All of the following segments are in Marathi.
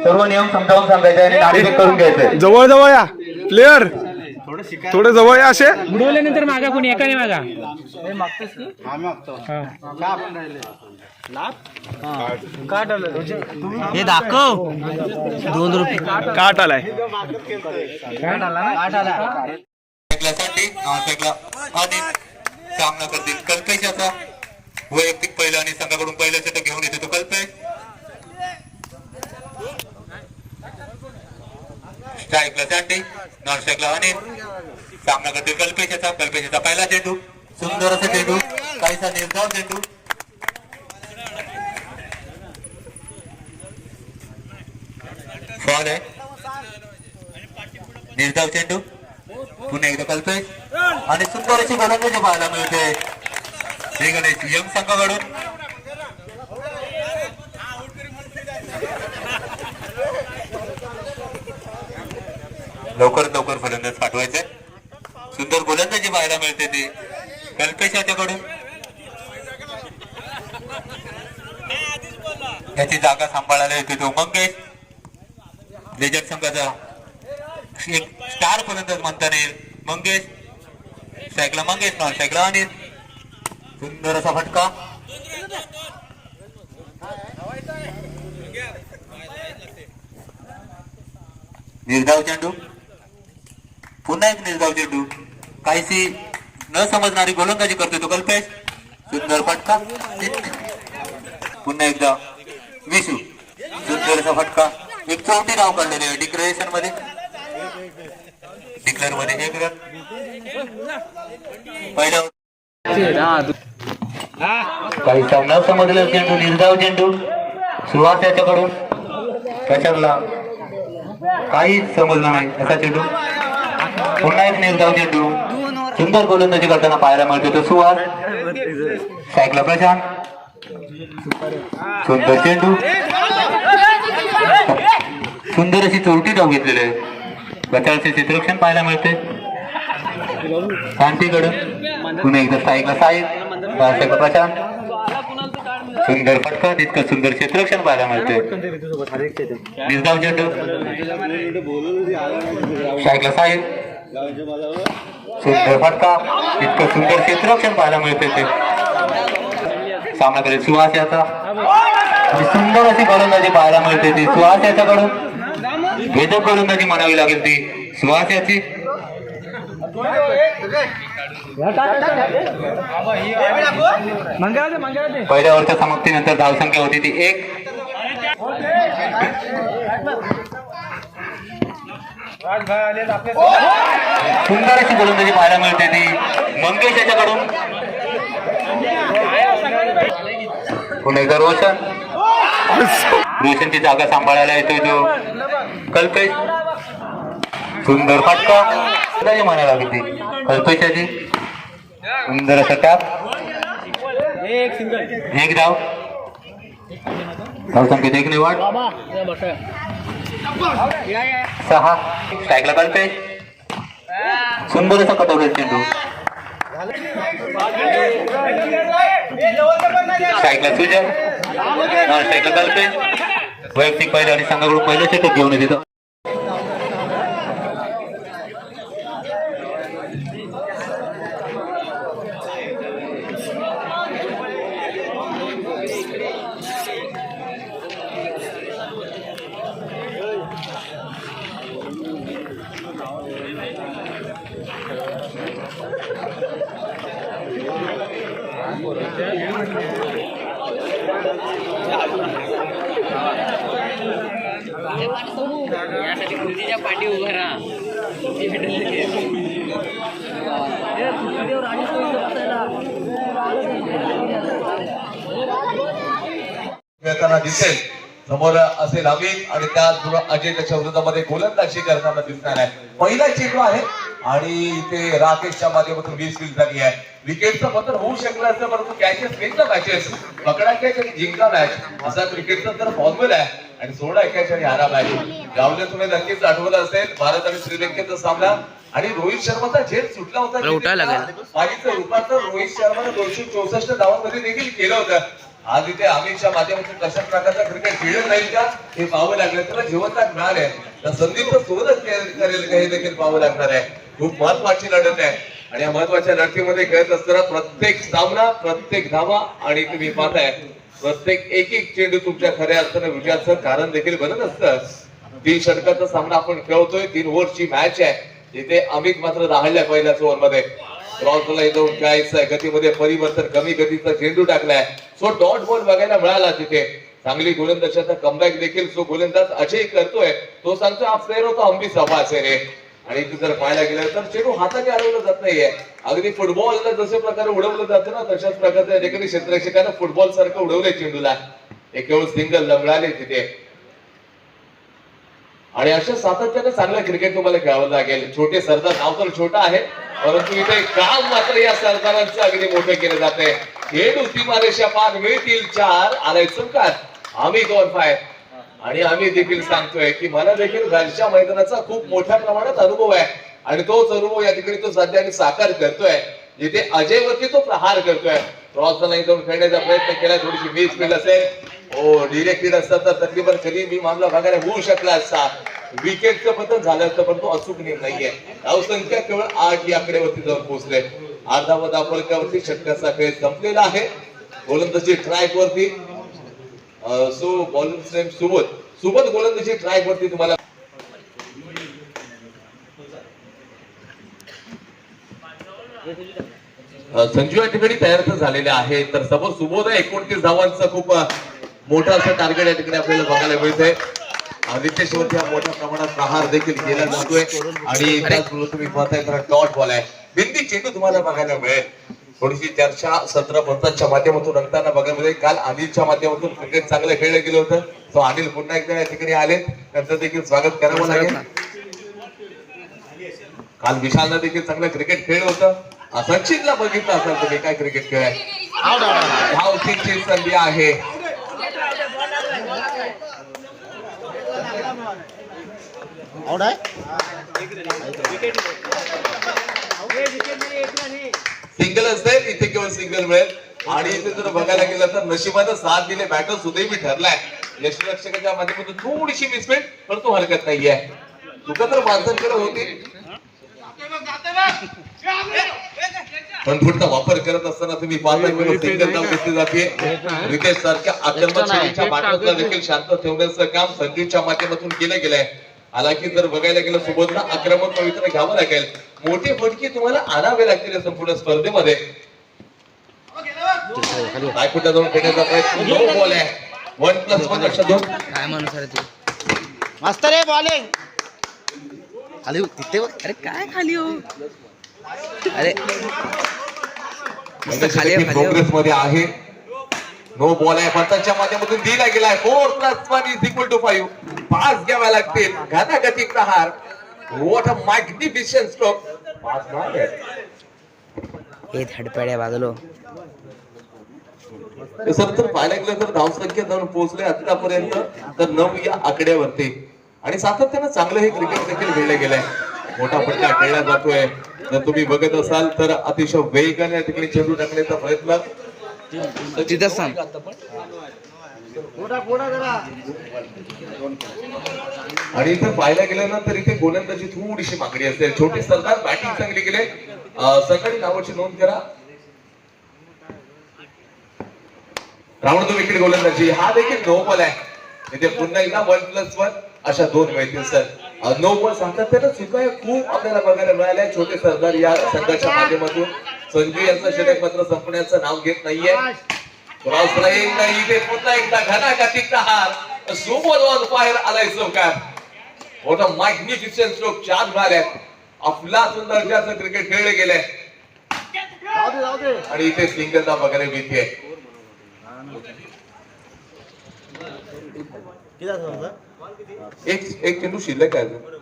सर्व नियम समजावून सांगायचे आणि गाडी चेक करून घ्यायचंय. जवळ जवळ या प्लेयर, थोडे जवळ या. असे बुडवल्यानंतर मागा कोणी एकाने मागा हे दाखव 2 रुपये काट आलाय. सामना करतील कल्पेशाचा. वैयक्तिक पहिला आणि संघाकडून पहिला षटक घेऊन येतो तो कल्पेश. स्ट्राईकला सँडी, नॉन स्ट्राईकला अनिल. सामना करतील कल्पेशाचा. कल्पेशाचा पहिला चेंडू, सुंदर असा चेंडू, काहीसा निर्धाव चेंडू. फॉल आहे, निर्धाव चेंडू. पुन्हा एकदा कल्पेश आणि सुंदर अशी गोलंदाजी पाहायला मिळते हे गणेश यंग संघाकडून. लवकरात लवकर फलंदाज पाठवायचे. सुंदर गोलंदाजी पाहायला मिळते ते कल्पेश याच्याकडून. याची जागा सांभाळायला येते तो मंगेश. लेजर संघाचा एक स्टार फलंदाज म्हणता येईल मंगेश. सायकला मंगेश, नॉन सायकला अनिल. सुंदर असा फटका. निर्धाव चेंडू, पुन्हा एक निर्धाव चेंडू. काहीशी न समजणारी गोलंदाजी करतोय तो कल्पेश. सुंदर फटका. पुन्हा एकदा विशू. सुंदर असा फटका. एक चौथी धाव काढलेली आहे डिक्लेरेशन मध्ये. डिक्लेअर मध्ये 1 रन. पहिल्या काही सामना समजलं चेंडू निर्धाव चेंडू सुहास याच्याकडून कशाला काहीच समजलं नाही असा चेंडू. पुन्हा एक निर्धाव चेंडू सुंदर गोलंदाजी करताना पाहायला मिळतो तो सुहास. सायकला प्रशांत सुंदर चेंडू सुंदर अशी चोरटी धाव घेतलेली आहे. बचावचे चित्रक्षण पाहायला मिळते शांतीकडून. पुन्हा एकदा सायकला साहेब प्रशांत सुंदर फटका तितकं सुंदर क्षेत्ररक्षण पाहायला मिळते. निर्धाव चेंडू सायकला साहेब सुंदर फटका तितकं सुंदर क्षेत्ररक्षण पाहायला मिळते. ते सामना करेल सुहास याचा. सुंदर अशी गोलंदाजी पाहायला मिळते ती सुहास याच्याकडून. भेदक गोलंदाजी म्हणावी लागेल ती सुहास याची. पहिल्या ओव्हरच्या समाप्तीनंतर धावसंख्या होती ती 1. सुंदर अशी गोलंदाजी पाहायला मिळते ती मंगेश याच्याकडून. पुन्हा एकदा रोशनची जागा सांभाळायला येतोय तो कल्पेश. सुंदर फटका म्हणायला लागेल ती कल्पेशाची. सुंदर असं टॅप. 1 धाव. धावसंख्येत 1 ने वाढ. 6. स्ट्राईकला कल्पेश. सुंदर असा कटवलेला चेंडू. स्ट्राईकला सुजल. स्ट्राईकला कल्पेश. वैयक्तिक पहिलं आणि संघाकडून पहिलं षटक घेऊन येतो. यासाठी खुर्चीच्या पाठी उभा राहा. खेळताना दिसेल. समोर असेल अमित आणि त्याचबरोबर अजय त्याच्या विरोधामध्ये गोलंदाजी करताना दिसणार आहे. पहिला चेंडू आहे आणि इथे राकेशच्या माध्यमातून 20 फील्ड झाली आहे. विकेटचं पतन होऊ शकलं असतं परंतु कॅचेस घेतलं मॅचेस पकडा कॅच आणि जिंका मॅच असा क्रिकेटचा तर फॉर्म्युला आहे. आणि 16 कॅच आणि हारा मॅच. यावेळेला तुम्ही नक्कीच आठवलं असेल भारत आणि श्रीलंकेचा सामना आणि रोहित शर्माचा झेल सुटला होता. मागील रूपांतर रोहित शर्माने 264 धावांमध्ये देखील केलं होतं. आज इथे अमितच्या माध्यमातून कशा प्रकारचा क्रिकेट खेळलं नाही का हे पाहावं लागलं. त्याला जीवनदान मिळाले तर संदीप सोबतच करेल का हे देखील पाहावं लागणार आहे. खूप महत्वाची लढत आहे आणि या महत्वाच्या लढतीमध्ये खेळत असताना प्रत्येक सामना प्रत्येक धावा आणि तुम्ही पाहताय प्रत्येक एक चेंडू तुमच्या खऱ्या असताना विजयाचं कारण देखील बनत असतं. 3 षटकाचा सामना आपण खेळतोय. 3 ओव्हरची मॅच आहे. जिथे अमित मात्र राहिलाय पहिल्याच ओव्हरमध्ये. क्रॉसला येऊन खेळायचं आहे. गतीमध्ये परिवर्तन कमी गतीचा चेंडू टाकलाय. सो डॉट बॉल बघायला मिळाला तिथे. चांगली गोलंदाजाचा कमबॅक देखील सो गोलंदाज अजय करतोय. तो सांगतो हा प्लेअर होता अंबी सभा रे. आणि तू जर पाहायला गेलं तर चेंडू हाताने हलवलं जात नाहीये. अगदी फुटबॉलला जसे प्रकारे उडवलं जातं ना तशाच प्रकारच्या या ठिकाणी क्षेत्ररक्षकानं फुटबॉल सारखं उडवलंय चेंडूला. एक केवळ सिंगल मिळाले तिथे. आणि अशा सातत्याने चांगलं क्रिकेट तुम्हाला खेळावं लागेल. छोटे सरदार नाव तर छोटं आहे परंतु इथे काम मात्र या सरदारांचं अगदी मोठं केलं जाते. खेळू सीमारेषा पार मिळतील 4 आलाय चौकार. आम्ही 2 फाय आणि आम्ही देखील सांगतोय की मला देखील घरच्या मैदानाचा खूप मोठ्या प्रमाणात अनुभव आहे आणि तोच अनुभव या ठिकाणी तो सध्या साकार करतोय. जिथे अजयवरती तो प्रहार करतोय. क्रॉसला नाही जाऊन खेळण्याचा प्रयत्न केला. थोडीशी मिस फील्ड असेल. हो डिरेक्ट फील्ड असतात तर तकरीबन कधी मी मामला बघायला होऊ शकला असता. विकेटचं पतन झालं असतं पण तो अचूक नियम नाहीये. धावसंख्या केवळ 8 या आकड्यावरती जाऊन पोहोचले. अर्धावा धावफलकावरती षटकाचा खेळ संपलेला आहे. गोलंदाजी ट्रॅक वरती सो बॉलर सुबोध गोलंदाजी ट्रॅक वरती तुम्हाला संजू या ठिकाणी तयार झालेले आहे. तर समोर सुबोध 29 धावांचं खूप मोठं असं टार्गेट या ठिकाणी आपल्याला बघायला मिळतंय. रितेशवरती मोठ्या प्रमाणात प्रहार देखील केला जातोय आणि त्याचबरोबर तुम्ही पाहताय तर डॉट बॉल आहे. बिंदी चेंडू तुम्हाला बघायला मिळेल. थोडीशी चर्चा 17 पंचांच्या माध्यमातून रंगताना बघायला मिळेल. काल अनिलच्या माध्यमातून क्रिकेट चांगलं खेळलं गेलं होतं. तो अनिल पुन्हा एकदा या ठिकाणी आले, त्यांचं देखील स्वागत करावं लागेल. काल विशालनं देखील चांगलं क्रिकेट खेळलं होतं. सचिनला बघितलं असाल तुम्ही काय क्रिकेट खेळ आहे. धावतीची संधी आहे. सिंगल असेल इथे केवळ सिंगल मिळेल आणि इथे जर बघायला गेलं तर नशिबानं साथ दिले बॅटर सुदैवी ठरलाय. यष्टीरक्षकाच्या माध्यमातून थोडीशी मिसमेट पण तो हरकत नाहीये. चुका तर माणसांकडे होती पण फुटचा वापर करत असताना तुम्ही पाहताय सिंगल धाव घेतली जाते. रितेश सारख्या आक्रमक शैलीच्या पाठवला देखील शांत ठेवण्याचं काम संदीपच्या माध्यमातून केलं गेलंय. हालाकी जर बघायला गेलं सोबतला आक्रमक पवित्र घ्यावं लागेल. मोठे फटके तुम्हाला आणावे लागतील या संपूर्ण स्पर्धेमध्ये. काय कुठं जाऊन फेकण्याचा प्रयत्न. नो बॉल आहे. 1+1 अशा दोन. काय म्हणू सर तू मास्तर आहे बॉलिंग खाली तिथे अरे काय खाली हो अरे खाली प्रोग्रेस मध्ये आहे. नो बॉल आहे. पंचांच्या माध्यमातून दिला गेलाय. 4+1 = 5. 5 घ्याव्या लागतील. घाताघाती प्रहार. What a मॅग्निफिशंट stroke. 5 नाही हे धडपड्या बाजूलो सर तर पाहायला गेलं तर धावसंख्या जाऊन पोहोचले आतापर्यंत तर 9 या आकड्यावरती आणि सातत्यानं चांगलं हे क्रिकेट देखील खेळलं गेलंय. मोठा फटका खेळला जातोय. जर तुम्ही बघत असाल तर अतिशय वेगाने तिकडे चेंडू टाकण्याचा प्रयत्न तिथं सांग आणि इथे पाहायला गेलं ना तर इथे गोलंदाजी थोडीशी मागणी असते. छोटे सरदार बॅटिंग चांगली केले. सकाळी नावाची नोंद करा. राऊंड 2 विकेट गोलंदाजी. हा देखील नो बॉल आहे. इथे पुन्हा एकदा 1+1 अशा 2 मिळतील सर. नो बॉल सातत्यानं चुका खूप आपल्याला बघायला मिळाल्या. छोटे सरदार या संघाच्या माध्यमातून संजू यांचं षटक मात्र संपण्याचं नाव घेत नाहीये. इथे पुन्हा एकदा घणाघाती प्रहार. सोबत ऑन फायर आलाय चौकार. मोठा मॅग्निफिशंट स्ट्रोक 4 मिळाल्यात. अफलातून दर्जाचं क्रिकेट खेळले गेलंय आणि इथे सिंगल धाव बघायला मिळते. एक चेंडू शिल्लक आहे.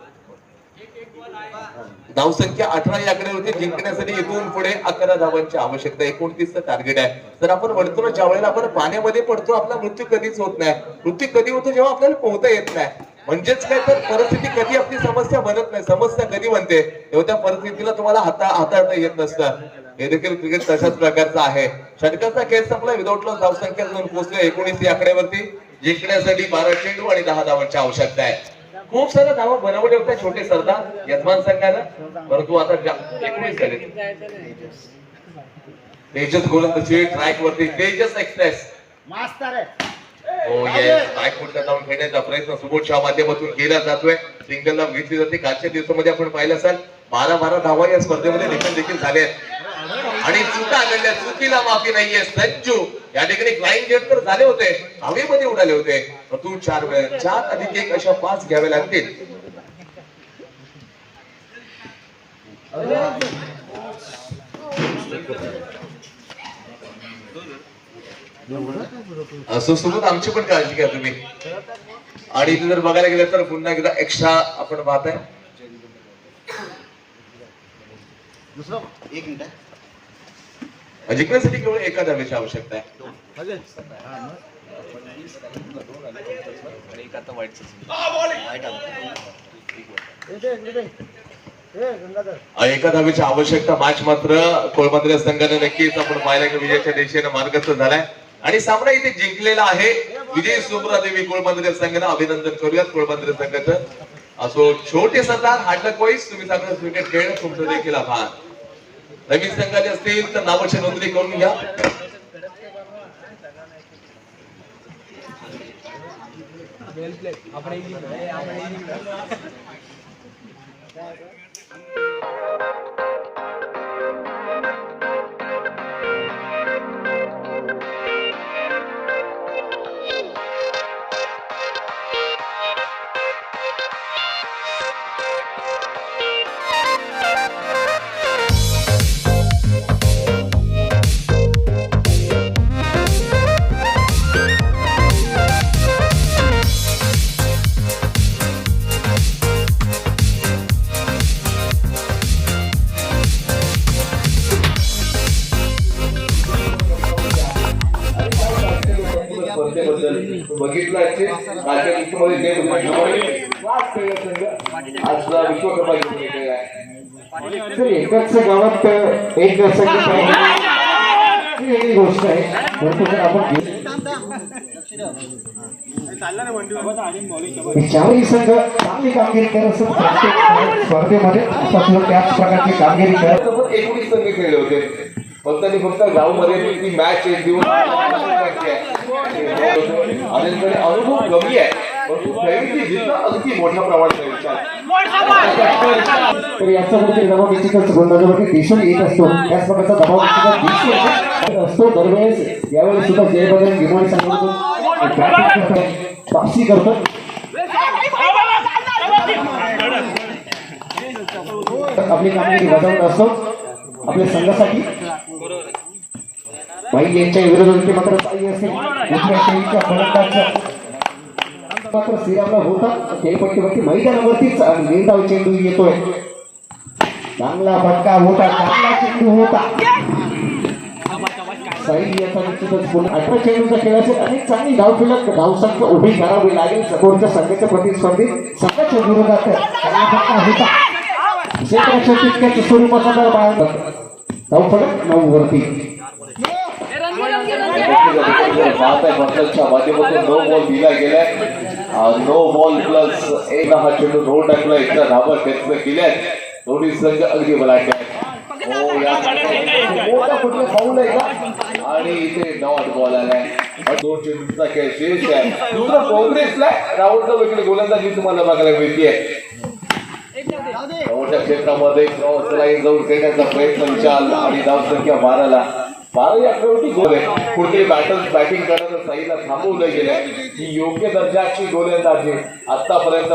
धावसंख्या 18 या आकड्यावरती जिंकण्यासाठी इथून पुढे 11 धावांची आवश्यकता. 29चं टार्गेट आहे. तर आपण म्हणतो ना ज्या वेळेला आपण पाण्यामध्ये पडतो आपला मृत्यू कधीच होत नाही. मृत्यू कधी होतो जेव्हा आपल्याला पोहता येत नाही. म्हणजेच काय तर परिस्थिती कधी आपली समस्या बनत नाही. समस्या कधी बनते तेव्हा त्या परिस्थितीला तुम्हाला हाताळता येत नसतं. हे देखील क्रिकेट तशाच प्रकारचं आहे. षटकाचा खेळ संपला. विदाउट लॉस धावसंख्या जाऊन पोहोचले 19 या आकड्यावरती. जिंकण्यासाठी 12 चेंडू आणि 10 धावांची आवश्यकता आहे. खूप साऱ्या धावा बनवल्या होत्या छोटे सरदार यजमान संघानं परंतु आता 19 झाले. तेजस गोलंदाजी ट्रॅक वरती. तेजस एक्सप्रेस ट्रॅक पुढे जाऊन खेळण्याचा प्रयत्न सुबोधच्या माध्यमातून केला जातोय. सिंगल धाव घेतली जाते. कालच्या दिवसामध्ये आपण पाहिलं असाल 12 धावा या स्पर्धेमध्ये देखील झाले आहेत आणि चुका घडल्या. चुकीला माफी नाहीये. संजू या ठिकाणी फ्लाइंग जेट तर झाले होते, हवेमध्ये उडाले होते. तू 4 वेळा 4+1 अशा 5 घ्यावे लागतील. सोबत आमची पण काळजी घ्या तुम्ही. आणि इथे जर बघायला गेलं तर पुन्हा एकदा एक्स्ट्रा आपण पाहताय. जिंकण्यासाठी केवळ एका धावेची आवश्यकता आहे. एका धावेची आवश्यकता. मॅच मात्र कोळमांजरे संघाने नक्कीच आपण पाहिलं की विजयाच्या दिशेने मार्गस्थ झालाय आणि सामना इथे जिंकलेला आहे. विजय सुब्रादेवी कोळमांजरे संघाने अभिनंदन करूयात कोळमांजरे संघाचं. असो छोटे सरदार हार्डलक वाईज तुम्ही चांगलं क्रिकेट खेळणं तुमचं देखील आभार. नवीन संघाचे असतील तर नावाची नोंदणी करून घ्या. बघितलं असेल कालच्या दिवसामध्ये जे क्लास खेळला संघ आज विश्वकर्मा घेऊन येते आहे. तर एकाच गावात एक संघ वेगळी गोष्ट आहे. परंतु जर आपण चारही संघ चांगली कामगिरी करत असत प्रत्येक स्पर्धेमध्ये आतापर्यंत त्याच प्रकारची कामगिरी करत 19 संघ खेळले होते. फक्त आणि फक्त गावमध्ये ती मॅच एक दिवस आणि अनुभव कमी आहे परंतु खेळाची जिद्द अगदी मोठ्या प्रमाणात आहे. तर याचा कुठेतरी दबाव निश्चितच गोलंदाजावरती दिसून येत असतो. त्याच प्रकारचा दबाव निश्चितच दिसून असतो. दरवेळेस यावेळेस सुद्धा जयबदन गिमोडी संघातून वापसी करतो. आपली कामगिरी बजावत असतो आपल्या संघासाठी. बाई यांच्या विरोधात मात्र साई असते दुसऱ्या शैलीच्या फलंदाज मात्र श्रीरामला होता खेळपट्टीवरती मैदानावरतीच निर्धाव चेंडू येतोय. चांगला फटका होता चांगला चेंडू होता. साई याचा निश्चितच पुन्हा 18 चेंडूचा खेळ असेल आणि चांगली धावफलक धावसंख्य उभी करावी लागेल. समोरच्या संघाच्या प्रतिस्पर्धी संघाच्या विरोधात चांगला फटका होता. क्षेत्राच्या तितक्याच्या स्वरूपाचा धावफलक 9 वरती. माध्यमातून 9 बॉल दिला गेलाय. 9 बॉल प्लस 1 हा चेंडू रोड टाकला. एकदा धाबा खेचलं केल्यात. दोन्ही संघ अगदी बलाढ्य मोठा कुठला फाऊल आहे का आणि इथे डॉट बॉल आलाय. 2 चेंडूचा खेळ शेष आहे. दुसरा काँग्रेसला राऊंडचा वेगळे गोलंदाजी तुम्हाला बघायला मिळते. मोठ्या क्षेत्रामध्ये क्रॉस लाईन जाऊन खेळण्याचा प्रयत्न विशाल आणि धावसंख्या 12 या आकड्यावरती गोल आहे. कुठे बॅटिंग करण्याचं साईला थांबवलं गेलंय. ही योग्य दर्जाची गोलंदाजी आतापर्यंत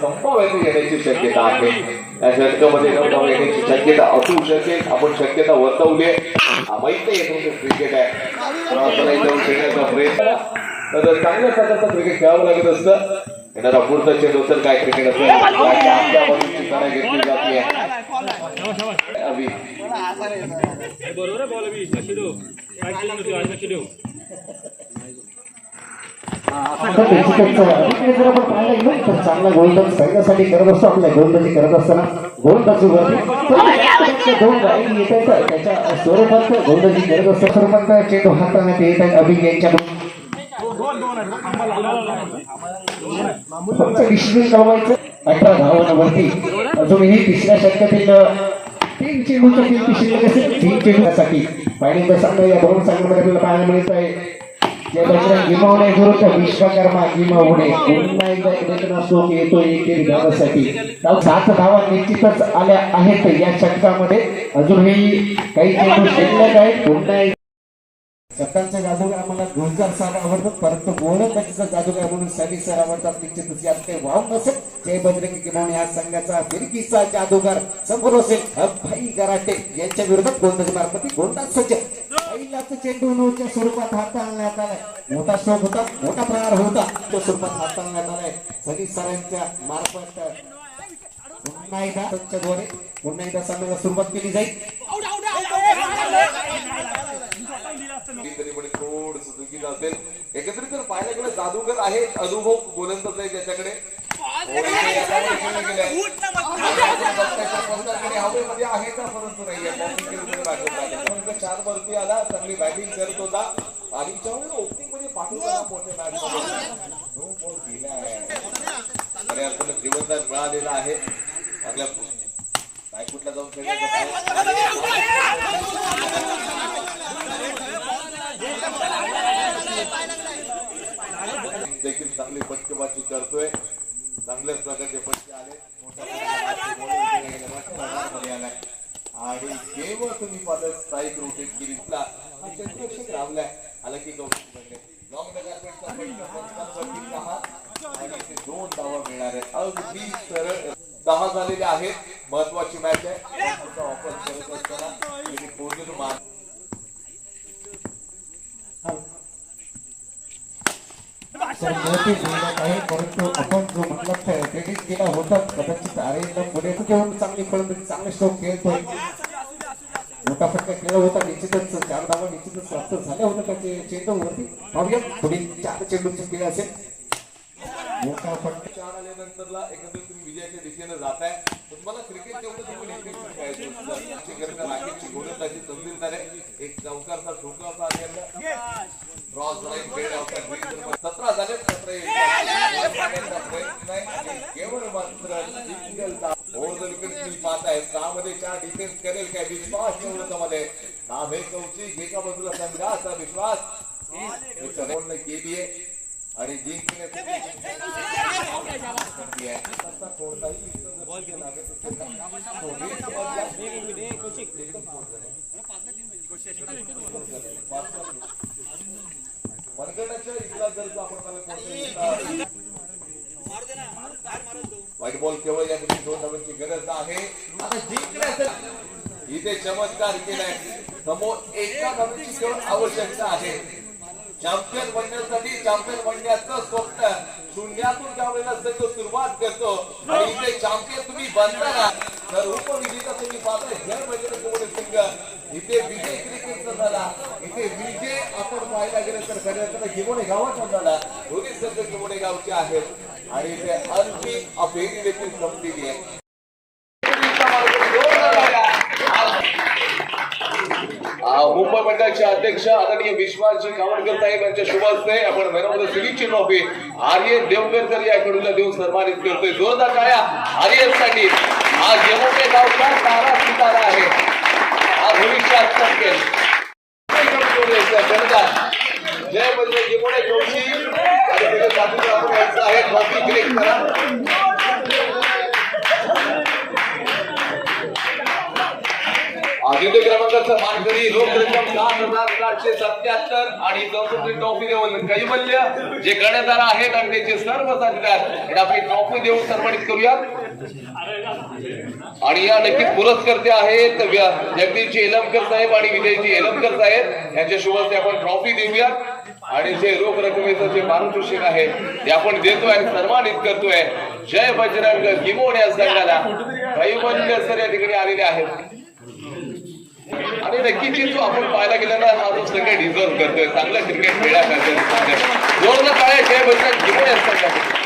संपवायचं येण्याची शक्यता आहे. या षटकामध्ये येण्याची शक्यता असू शकेल. आपण शक्यता वर्तवली माहिती येतो क्रिकेट आहे खेळण्याचा प्रयत्न तर चांगल्या प्रकारचं क्रिकेट खेळावं लागत असतं. येणारा पुढचा चेंडू तर काय क्रिकेट असेल घेतली जाते. जर आपण पाहायला गेलो तर चांगला गोलंदाज संघासाठी करत असतो. आपल्या गोलंदाजी करत असताना गोलंदाजीवरती 2 राईड येत आहेत. त्याच्या स्वरूपात गोलंदाजी करत असताना स्वरूपात चेंडू हाताळण्यात येत आहेत. अभिक यांच्याकडून फक्त डिसिजन कळवायचं 18 धावांवरती. अजूनही तिसऱ्या षटकातील 3 चेंडूच्या 3 शिल्लक असेल. 3 चेंडूसाठी पहिल्यांदा सामना या 2 संघांमध्ये आपल्याला पाहायला मिळत आहे. गिमावणे विरुद्ध विश्वकर्मा गिमावणे पुन्हा एकदा रचनासोबत येतो एक धावासाठी. 7 धावा निश्चितच आल्या आहेत या षटकामध्ये. अजूनही काही चेंडू शिल्लक आहेत. पुन्हा सत्तांचे जादूगार आम्हाला गुलजार साहेब आवडतात परंतु गोलंदाजीचा जादूगार म्हणून सनी सर आवडतात. निश्चितच यात काही वाव नसेल. जय बजरंगी गिमावणे या संघाचा फिरकीचा जादूगार समोर असेल भाई गराटे यांच्या विरोधात गोलंदाजी मार्फत गोलंदाज सज्ज. पहिलाच चेंडू 9च्या स्वरूपात हाताळण्यात आलाय. मोठा स्ट्रोक होता मोठा प्रहार होता त्या स्वरूपात हाताळण्यात आलाय सनी सरांच्या मार्फत. पुन्हा एकदा त्यांच्याद्वारे पुन्हा एकदा सामन्याला सुरुवात केली जाईल. थोडस चुकीचं असेल. एकत्रित जर पाहायला गेलं जादूगर आहे अनुभव गोलंदाज आहे ज्याच्याकडे हवेमध्ये आहे का परंतु नाहीये. 4 वरती आला चांगली बॅटिंग करत होता आणि ओपनिंग मध्ये पाठवताना मोठ्या मॅच नो बॉल दिला आहे. खऱ्या अर्थानं जीवनदान मिळालेला आहे. चांगल्या बायकुटला जाऊन देखील चांगली फटकेबाजी करतोय. चांगल्याच प्रकारचे फटके आले. आलाय आणि केवळ तुम्ही पाहता स्ट्राईक रोटेट केली चंद्रशेखर रावलाय हालाकी लॉंग आणि 2 धावा मिळणार आहेत. अगदी सरळ 10 झालेले आहेत. महत्वाची मॅच आहे. ऑफर करत असताना परंतु आपण जो म्हटलं क्रेडिट केला होता कदाचित आरेला पुढे घेऊन चांगली फलंदाजी चांगले स्ट्रोक खेळतोय. मोठा फटका खेळला होता. निश्चितच 4 धावा निश्चितच प्राप्त झाल्या होत्या त्याचे चेंडूवरती. पाहूया पुढील 4 चेंडूचे खेळ असेल. मोठा फटका 4 आल्यानंतरला एकंदरीत तुम्ही विजयाच्या दिशेने जाताय. तुम्हाला क्रिकेट जेवढं तुम्ही इफेक्टिव्ह खेळायचं राकेटची गोलंदाजी तब्दील झाले. एक चौकारचा ठोकरचा आलेला क्रॉस लाईन फेड आउटचा 17 झाले. 17 केवळ मात्र ओव्हर द विकेट तुम्ही पाहताय. 6 मध्ये 4 डिफेन्स करेल काय विश्वास निवडतामध्ये नाभे कौशिक एका बाजूला संघाचा विश्वास बोलणं केली आहे आणि जिंकण्यासाठी मनगटाच्या इथला जर आपण व्हाईट बॉल केवळ या 2 धावांची गरज आहे. आता जिंकण्यासाठी इथे चमत्कार केलाय. समोर एका धावांची केवळ आवश्यकता आहे. चॅम्पियन बनण्यासाठी चॅम्पियन बनण्याचं स्वप्न शून्यातून ज्यावेळेला संघ सुरुवात करतो आणि इथे चॅम्पियन तुम्ही बनताना तर उपविजेता तुम्ही पाहता जर म्हणजे संघ इथे विजय क्रिकेटचा झाला. इथे विजय आपण पाहायला गेलं तर खऱ्या गिमोडे गावाचा झाला. दोन्ही संघ गिमोडे गावचे आहेत आणि इथे अंतिम अफेरी देखील संपलेली आहे. मुंबई मंडळाचे अध्यक्ष आदरणीय विश्वासजी कावडकर साहेब यांच्या शुभ हस्ते आपण मॅन ऑफ द सिरीजची ट्रॉफी आर्यन देवकर याकडून देऊन सन्मानित करतोय. जोरदार टाळ्या आर्यनसाठी. हा यमोटे गावचा तारा सितारा आहे. हा भविष्यात चमकेल. जय म्हणजे यमोटे जोशी आणि त्याच्या साथीला आपण यायचं आहे ट्रॉफी क्लिक करा. द्वितीय क्रमांकाचा मानकरी रोख रक्कम 7,777 आणि चौथी ट्रॉफी देऊन कैवल्य जे कर्णधार आहेत आणि त्याचे सर्व साथीदार आपली ट्रॉफी देऊन सन्मानित करूया. आणि या नक्कीच पुरस्कर्ते आहेत जगदीशजी एलमकर साहेब आणि विजयजी एलमकर साहेब यांच्या शुभ हस्ते आपण ट्रॉफी देऊया. आणि जे रोख रकमेचं जे पारितोषिक आहे ते आपण देतोय आणि सन्मानित करतोय. जय बजरंग गिमोड या संघाला कैवल्य सर या ठिकाणी आलेले आहेत आणि नक्कीच जो आपण पाहायला गेला ना हा जो सगळे डिझर्व करतोय चांगलं क्रिकेट खेळा करतोय. जोरदार टाळ्या जय बजरंग गिमोड या संघाला.